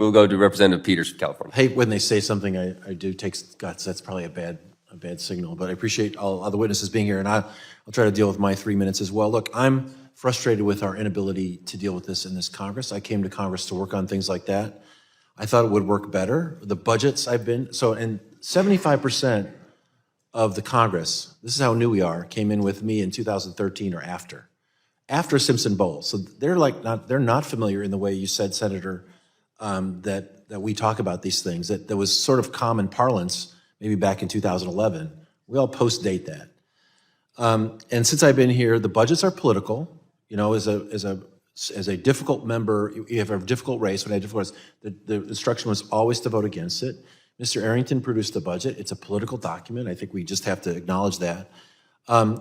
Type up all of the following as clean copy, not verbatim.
We'll go to Representative Peters from California. I hate when they say something I do takes guts. That's probably a bad signal, but I appreciate all the witnesses being here, and I'll try to deal with my 3 minutes as well. Look, I'm frustrated with our inability to deal with this in this Congress. I came to Congress to work on things like that. I thought it would work better. The budgets and 75% of the Congress, this is how new we are, came in with me in 2013 or after Simpson-Bowles. So they're not familiar in the way you said, Senator, that we talk about these things, that was sort of common parlance maybe back in 2011. We all post-date that. And since I've been here, the budgets are political. You know, as a difficult member, you have a difficult race. When I had difficult race, the instruction was always to vote against it. Mr. Arrington produced the budget. It's a political document. I think we just have to acknowledge that.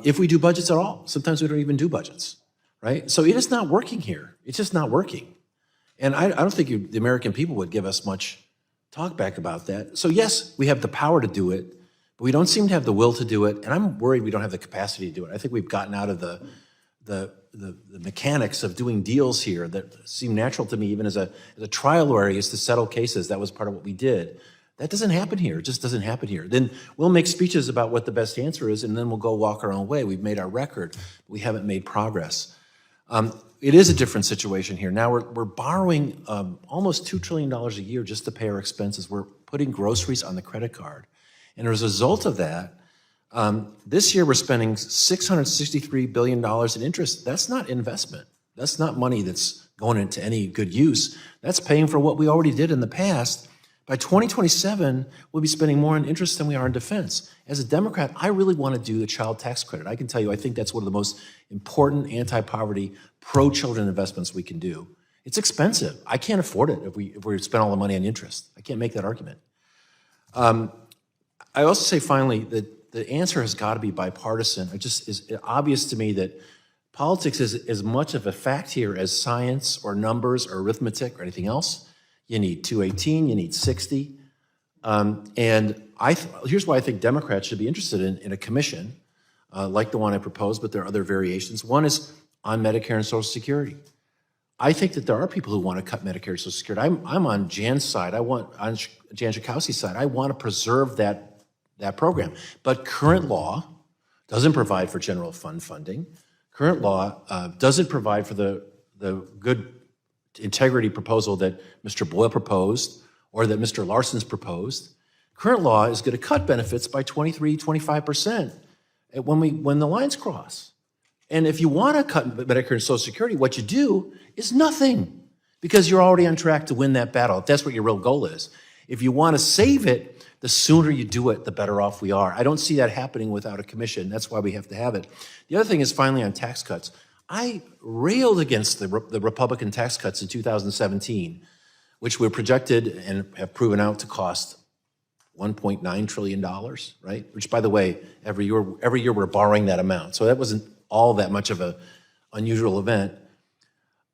If we do budgets at all, sometimes we don't even do budgets, right? So it is not working here. It's just not working. And I don't think the American people would give us much talk back about that. So yes, we have the power to do it, but we don't seem to have the will to do it. And I'm worried we don't have the capacity to do it. I think we've gotten out of the mechanics of doing deals here that seem natural to me, even as a trial lawyer, is to settle cases. That was part of what we did. That doesn't happen here. It just doesn't happen here. Then we'll make speeches about what the best answer is, and then we'll go walk our own way. We've made our record. We haven't made progress. It is a different situation here. Now we're borrowing almost $2 trillion a year just to pay our expenses. We're putting groceries on the credit card. And as a result of that, this year we're spending $663 billion in interest. That's not investment. That's not money that's going into any good use. That's paying for what we already did in the past. By 2027, we'll be spending more on interest than we are in defense. As a Democrat, I really want to do the child tax credit. I can tell you, I think that's one of the most important anti-poverty, pro-children investments we can do. It's expensive. I can't afford it if we spend all the money on interest. I can't make that argument. I also say, finally, that the answer has got to be bipartisan. It just is obvious to me that politics is as much of a fact here as science or numbers or arithmetic or anything else. You need 218, you need 60. And here's why I think Democrats should be interested in a commission like the one I proposed, but there are other variations. One is on Medicare and Social Security. I think that there are people who want to cut Medicare and Social Security. I'm on Jan's side. On Jan Schakowsky's side. I want to preserve that program. But current law doesn't provide for general fund funding. Current law doesn't provide for the good integrity proposal that Mr. Boyle proposed or that Mr. Larson's proposed. Current law is going to cut benefits by 23-25% when the lines cross. And if you want to cut Medicare and Social Security, what you do is nothing, because you're already on track to win that battle, if that's what your real goal is. If you want to save it, the sooner you do it, the better off we are. I don't see that happening without a commission. That's why we have to have it. The other thing is, finally, on tax cuts. I railed against the Republican tax cuts in 2017, which were projected and have proven out to cost $1.9 trillion, right? Which, by the way, every year we're borrowing that amount. So that wasn't all that much of an unusual event.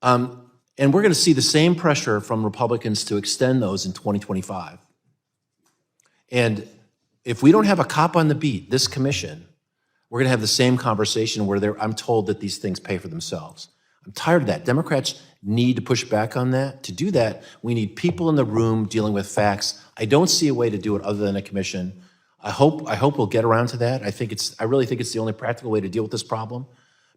And we're going to see the same pressure from Republicans to extend those in 2025. And if we don't have a cop on the beat, this commission, we're going to have the same conversation where I'm told that these things pay for themselves. I'm tired of that. Democrats need to push back on that. To do that, we need people in the room dealing with facts. I don't see a way to do it other than a commission. I hope we'll get around to that. I really think it's the only practical way to deal with this problem,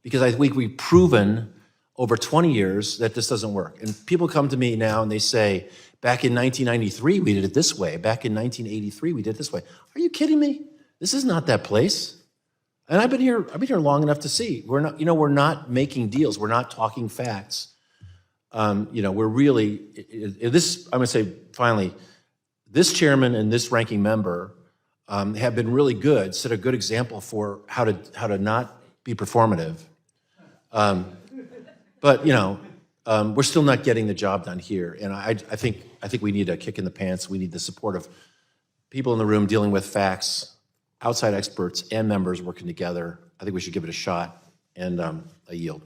because I think we've proven over 20 years that this doesn't work. And people come to me now and they say, back in 1993, we did it this way. Back in 1983, we did it this way. Are you kidding me? This is not that place. And I've been here long enough to see we're not making deals. We're not talking facts. We're really this. I'm going to say finally, this chairman and this ranking member have been really good. Set a good example for how to not be performative. But we're still not getting the job done here. And I think we need a kick in the pants. We need the support of people in the room dealing with facts, outside experts and members working together. I think we should give it a shot, and I yield.